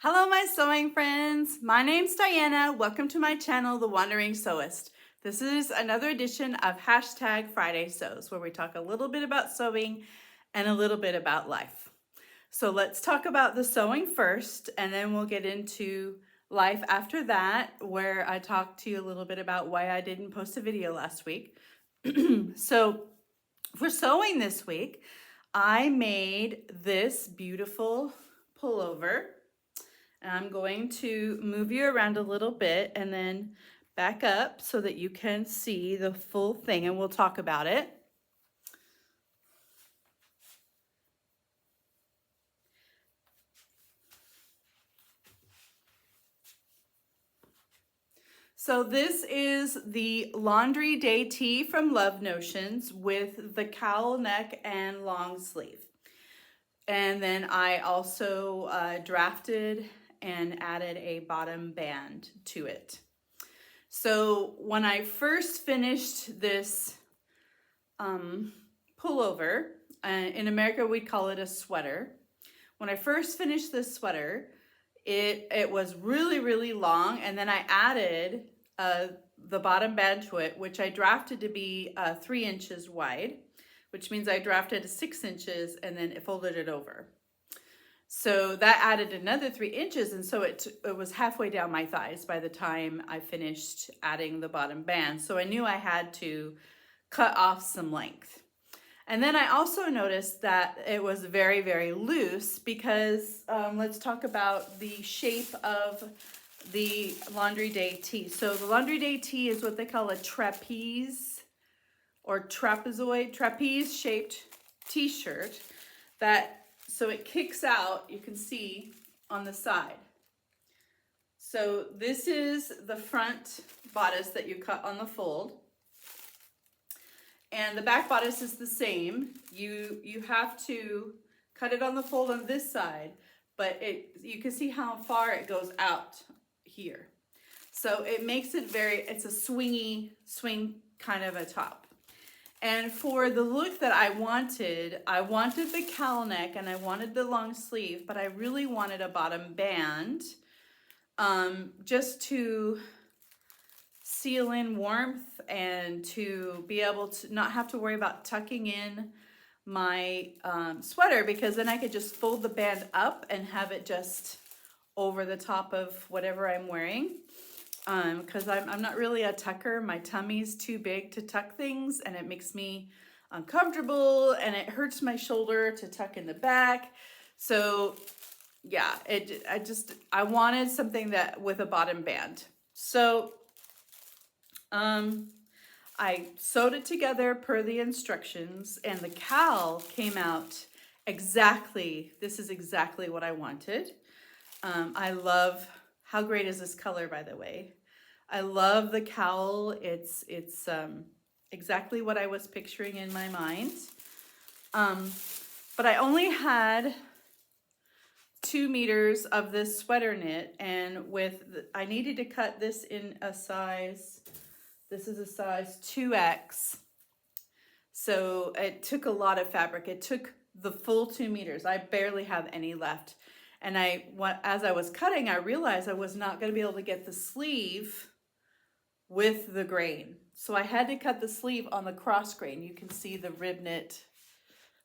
Hello, my sewing friends. My name's Diana. Welcome to my channel, The Wandering Sewist. This is another edition of Hashtag Friday Sews, where we talk a little bit about sewing and a little bit about life. So let's talk about the sewing first, and then we'll get into life after that, where I talk to you a little bit about why I didn't post a video last week. So for sewing this week, I made this beautiful pullover. And I'm going to move you around a little bit and then back up so that you can see the full thing, and we'll talk about it. So this is the Laundry Day tee from Love Notions with the cowl neck and long sleeve. And then I also drafted and added a bottom band to it. So when I first finished this pullover, in America we'd call it a sweater. When I first finished this sweater, it was really long, and then I added the bottom band to it, which I drafted to be 3 inches wide, which means I drafted 6 inches and then folded it over. So that added another 3 inches, and so it was halfway down my thighs by the time I finished adding the bottom band. So I knew I had to cut off some length. And then I also noticed that it was very loose because let's talk about the shape of the Laundry Day tee. So the Laundry Day tee is what they call a trapeze or trapezoid, trapeze shaped t-shirt so it kicks out, you can see on the side. So this is the front bodice that you cut on the fold. And the back bodice is the same. You have to cut it on the fold on this side, but you can see how far it goes out here. So it makes it it's a swing kind of a top. And for the look that I wanted the cowl neck and I wanted the long sleeve, but I really wanted a bottom band just to seal in warmth and to be able to not have to worry about tucking in my sweater, because then I could just fold the band up and have it just over the top of whatever I'm wearing. Because I'm not really a tucker. My tummy's too big to tuck things, and it makes me uncomfortable, and it hurts my shoulder to tuck in the back. So yeah, I wanted something that with a bottom band. So I sewed it together per the instructions, and the cowl came out exactly, this is exactly what I wanted. I love, how great is this color, by the way? I love the cowl. It's exactly what I was picturing in my mind. But I only had 2 meters of this sweater knit, and I needed to cut this in a size, this is a size 2X. So it took a lot of fabric. It took the full 2 meters. I barely have any left. And as I was cutting, I realized I was not going to be able to get the sleeve with the grain. So I had to cut the sleeve on the cross grain. You can see the rib knit.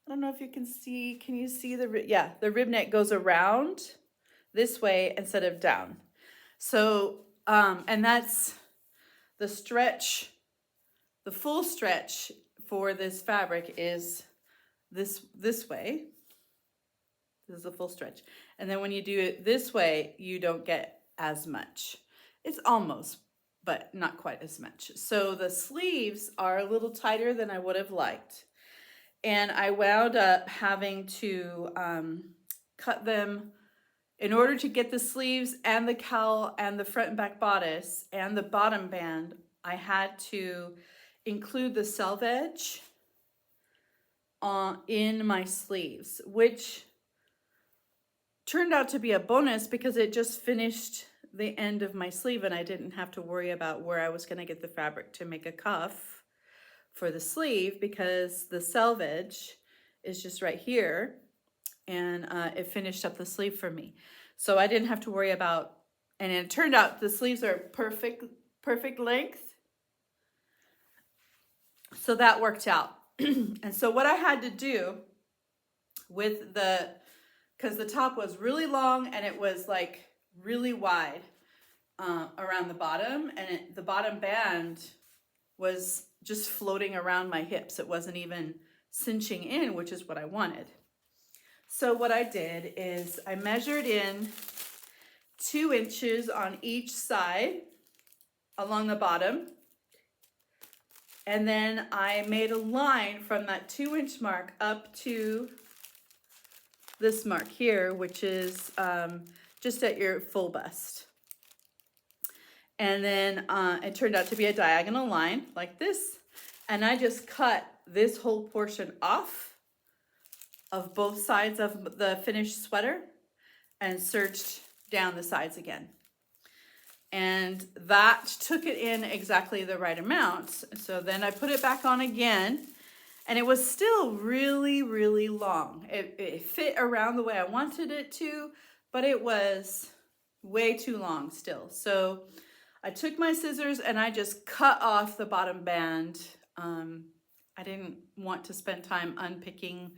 I don't know if you can see, you see the rib knit goes around this way instead of down. So, and that's the stretch, the full stretch for this fabric is this way. This is the full stretch. And then when you do it this way, you don't get as much. It's almost, but not quite as much. So the sleeves are a little tighter than I would have liked. And I wound up having to cut them in order to get the sleeves and the cowl and the front and back bodice and the bottom band. I had to include the selvage in my sleeves, which turned out to be a bonus because it just finished the end of my sleeve and I didn't have to worry about where I was going to get the fabric to make a cuff for the sleeve, because the selvage is just right here, and it finished up the sleeve for me. So I didn't have to worry about, and it turned out the sleeves are perfect length. So that worked out. And so what I had to do with because the top was really long and it was like really wide around the bottom, and the bottom band was just floating around my hips. It wasn't even cinching in, which is what I wanted. So what I did is I measured in 2 inches on each side along the bottom. And then I made a line from that 2-inch mark up to this mark here, which is just at your full bust. And then it turned out to be a diagonal line like this. And I just cut this whole portion off of both sides of the finished sweater and serged down the sides again. And that took it in exactly the right amount. So then I put it back on again, and it was still really, really long. It fit around the way I wanted it to, but it was way too long still. So I took my scissors and I just cut off the bottom band. I didn't want to spend time unpicking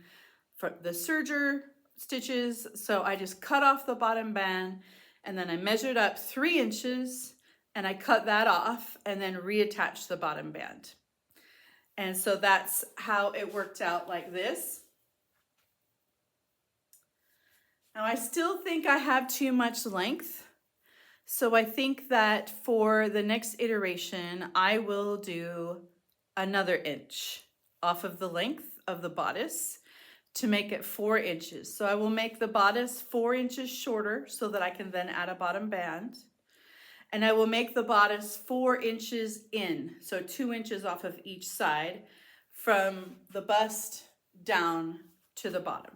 for the serger stitches, so I just cut off the bottom band. And then I measured up 3 inches and I cut that off and then reattached the bottom band. And so that's how it worked out like this. Now I still think I have too much length. So I think that for the next iteration, I will do another inch off of the length of the bodice to make it 4 inches. So I will make the bodice 4 inches shorter so that I can then add a bottom band. And I will make the bodice 4 inches in, so 2 inches off of each side from the bust down to the bottom.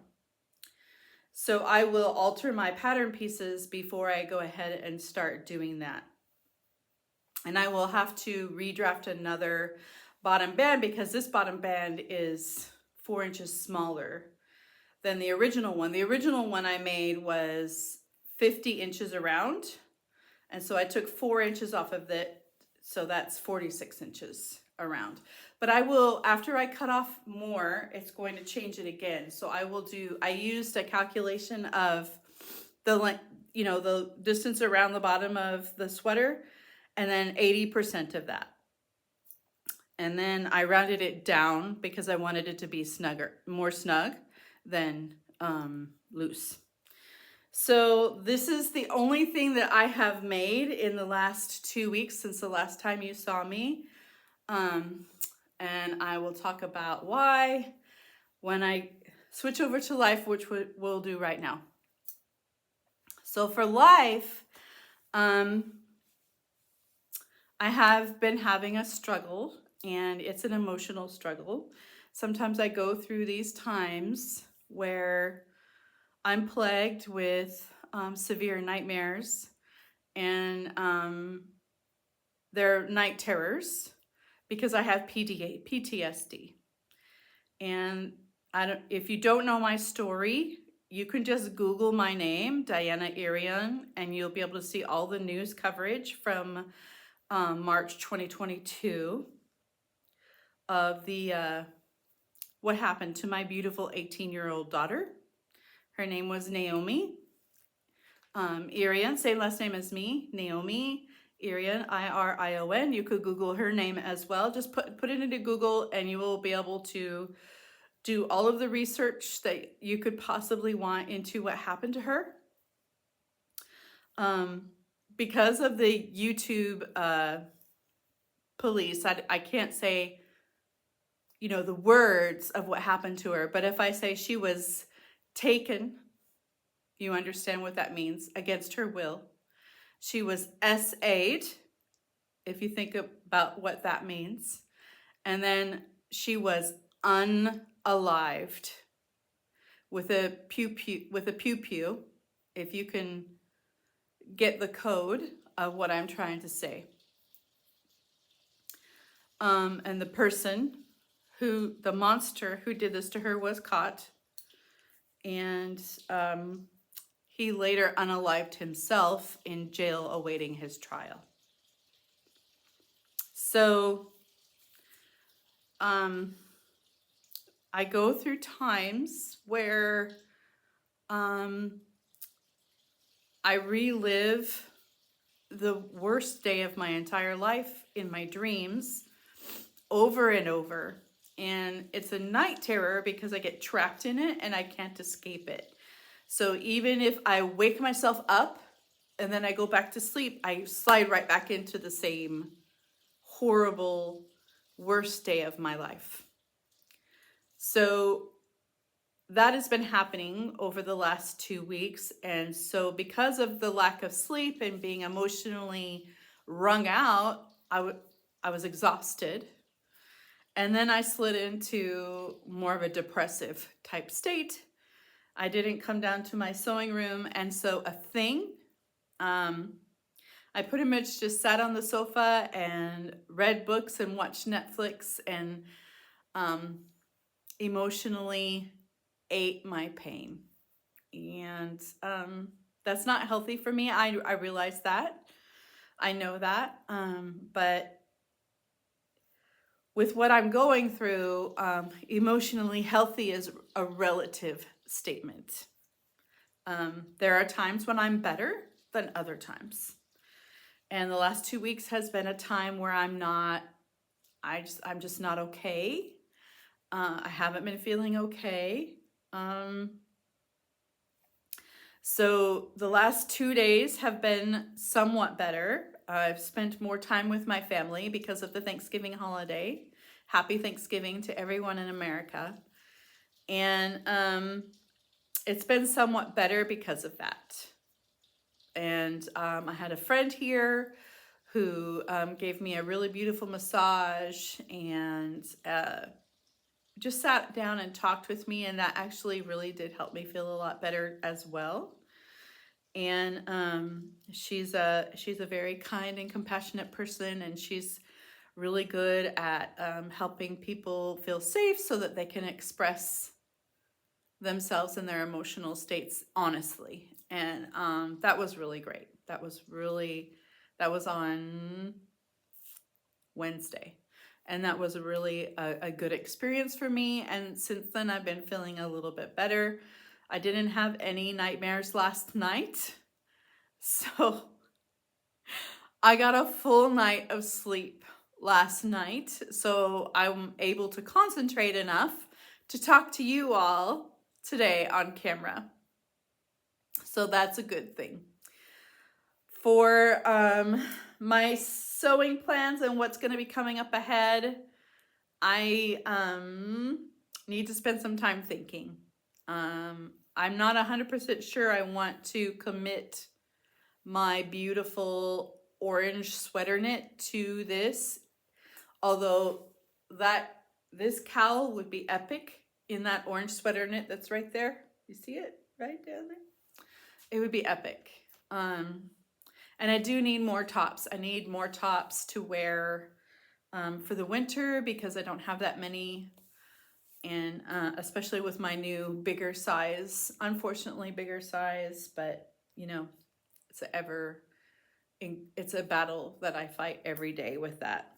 So I will alter my pattern pieces before I go ahead and start doing that. And I will have to redraft another bottom band because this bottom band is 4 inches smaller than the original one. The original one I made was 50 inches around. And so I took 4 inches off of it. So that's 46 inches around. But I will, after I cut off more, it's going to change it again. So I used a calculation of the length, the distance around the bottom of the sweater, and then 80% of that. And then I rounded it down because I wanted it to be more snug than loose. So this is the only thing that I have made in the last 2 weeks since the last time you saw me. And I will talk about why when I switch over to Life, which we'll do right now. So for Life, I have been having a struggle, and it's an emotional struggle. Sometimes I go through these times where I'm plagued with severe nightmares, and they're night terrors because I have PTSD. And if you don't know my story, you can just Google my name, Diana Irion, and you'll be able to see all the news coverage from March 2022 of what happened to my beautiful 18-year-old daughter. Her name was Naomi Irion, same last name as me, Naomi Irion, I-R-I-O-N. You could Google her name as well. Just put it into Google and you will be able to do all of the research that you could possibly want into what happened to her. Because of the YouTube police, I can't say, the words of what happened to her, but if I say she was taken, you understand what that means, against her will. She was SA'd, if you think about what that means. And then she was unalived with a pew-pew, if you can get the code of what I'm trying to say. And the person the monster who did this to her was caught. And he later unalived himself in jail awaiting his trial. So I go through times where I relive the worst day of my entire life in my dreams over and over. And it's a night terror because I get trapped in it and I can't escape it. So even if I wake myself up and then I go back to sleep, I slide right back into the same horrible, worst day of my life. So that has been happening over the last 2 weeks. And so because of the lack of sleep and being emotionally wrung out, I was exhausted. And then I slid into more of a depressive type state. I didn't come down to my sewing room. And so I pretty much just sat on the sofa and read books and watched Netflix and emotionally ate my pain. And that's not healthy for me. I realize that. I know that. But with what I'm going through, emotionally healthy is a relative statement. There are times when I'm better than other times. And the last 2 weeks has been a time where I'm just not okay. I haven't been feeling okay. So the last 2 days have been somewhat better. I've spent more time with my family because of the Thanksgiving holiday. Happy Thanksgiving to everyone in America. And it's been somewhat better because of that. And I had a friend here who gave me a really beautiful massage and just sat down and talked with me, and that actually really did help me feel a lot better as well. And she's a very kind and compassionate person, and she's really good at helping people feel safe so that they can express themselves and their emotional states honestly. And that was really great. That was on Wednesday. And that was really a good experience for me. And since then, I've been feeling a little bit better. I didn't have any nightmares last night. So I got a full night of sleep last night. So I'm able to concentrate enough to talk to you all today on camera. So that's a good thing. For my sewing plans and what's going to be coming up ahead, I need to spend some time thinking. I'm not 100% sure I want to commit my beautiful orange sweater knit to this, although this cowl would be epic in that orange sweater knit that's right there. You see it right down there? It would be epic. And I do need more tops. I need more tops to wear for the winter because I don't have that many. And especially with my new bigger size, unfortunately bigger size, but you know, it's a battle that I fight every day with that.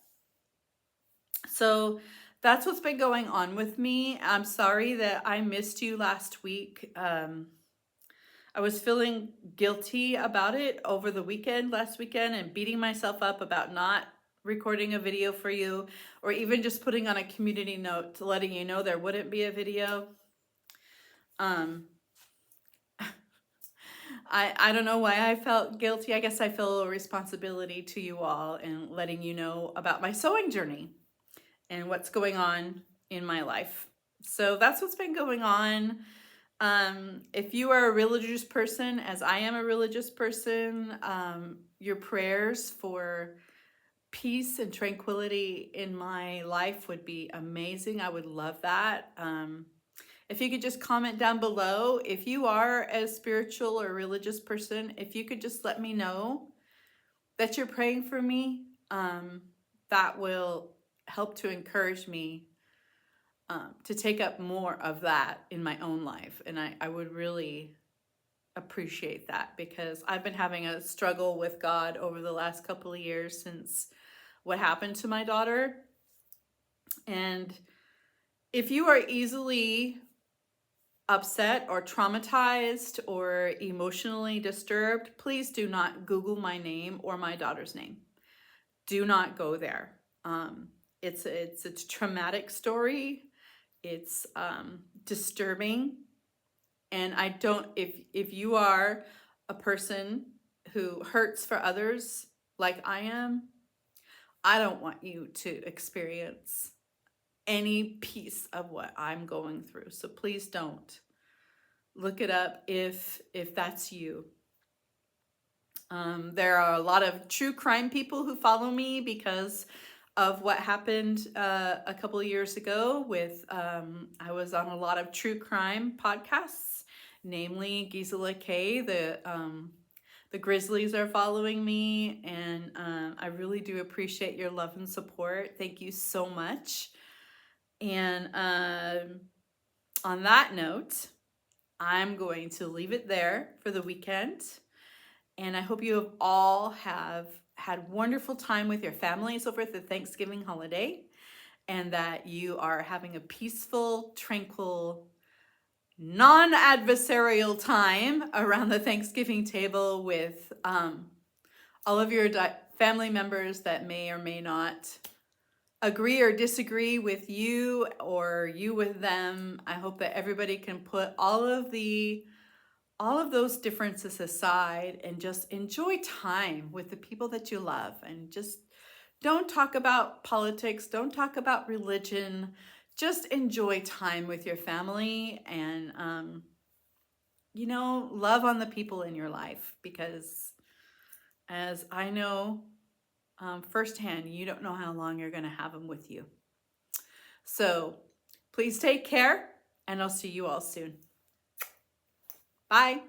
So that's what's been going on with me. I'm sorry that I missed you last week. I was feeling guilty about it over the last weekend, and beating myself up about not recording a video for you, or even just putting on a community note to letting you know there wouldn't be a video. I don't know why I felt guilty. I guess I feel a responsibility to you all and letting you know about my sewing journey and what's going on in my life. So that's what's been going on. If you are a religious person, as I am a religious person, your prayers for peace and tranquility in my life would be amazing. I would love that. If you could just comment down below, if you are a spiritual or religious person, if you could just let me know that you're praying for me, that will help to encourage me to take up more of that in my own life. And I would really appreciate that, because I've been having a struggle with God over the last couple of years since what happened to my daughter. And if you are easily upset or traumatized or emotionally disturbed, please do not Google my name or my daughter's name. Do not go there. It's a traumatic story. It's disturbing. And I don't, if you are a person who hurts for others like I am, I don't want you to experience any piece of what I'm going through. So please don't. Look it up if that's you. There are a lot of true crime people who follow me because of what happened a couple of years ago with, I was on a lot of true crime podcasts, namely Gisela K. The Grizzlies are following me, and I really do appreciate your love and support. Thank you so much. And on that note, I'm going to leave it there for the weekend. And I hope you all have had wonderful time with your families over the Thanksgiving holiday, and that you are having a peaceful, tranquil, non-adversarial time around the Thanksgiving table with all of your family members that may or may not agree or disagree with you, or you with them. I hope that everybody can put all of those differences aside and just enjoy time with the people that you love, and just don't talk about politics, don't talk about religion, just enjoy time with your family, and love on the people in your life, because as I know firsthand, you don't know how long you're going to have them with you. So please take care, and I'll see you all soon. Bye.